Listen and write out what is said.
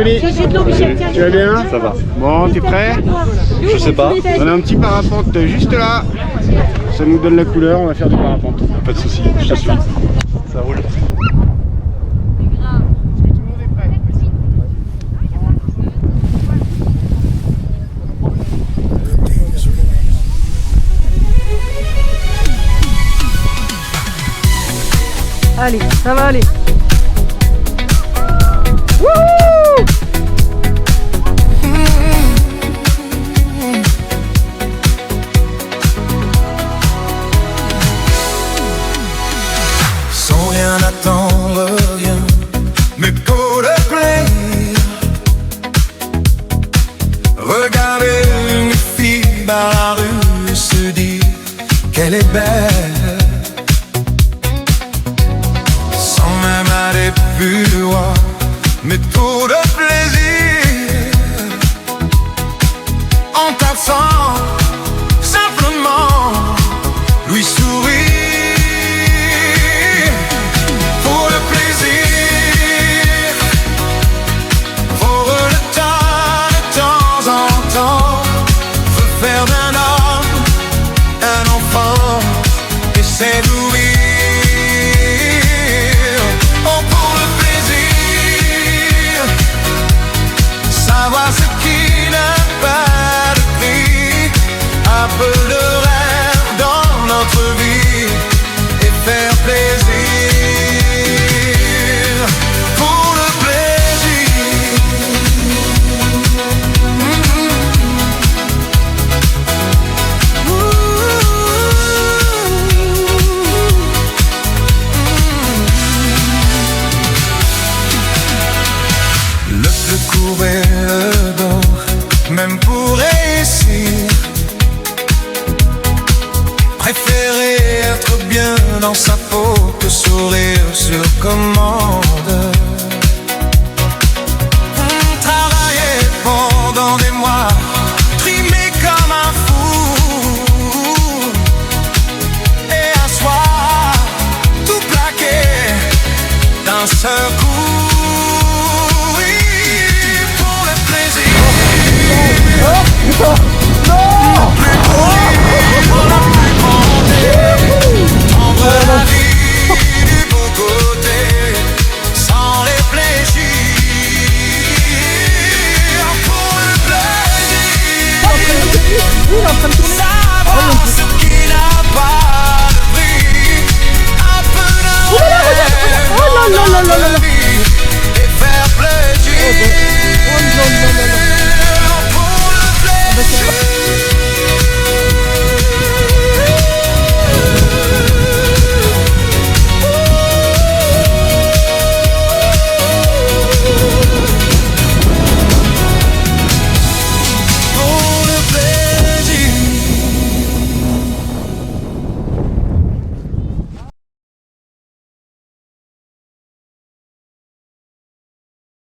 Tony. Tu vas bien? Ça va. Bon, t'es prêt? Je sais pas. On a un petit parapente juste là. Ça nous donne la couleur, on va faire du parapente. Pas de soucis, je te suis. Ça roule. Allez, ça va aller. Wouhou! Sans rien attendre, rien, mais pour le plaisir. Regarder une fille dans la rue et se dire qu'elle est belle. Sans même aller plus loin, mais trop de plaisir. En passant, simplement lui sourire. Pour le plaisir, pour le temps, de temps en temps, veut faire d'un homme un enfant et s'élouir. Savoir ce qui n'a pas de prix, un peu de rêve dans notre vie et faire plaisir. Pour le plaisir. Le plus court est le bord, même pour réussir. Préférer être bien dans sa peau que sourire sur commande. Travailler pendant des mois, trimer comme un fou, et un soir, tout plaquer d'un seul coup. La vie du beau côté, sans réfléchir. Pour le plaisir, savoir ce qui n'a pas de prix, un peu de rêve dans notre vie et faire plaisir.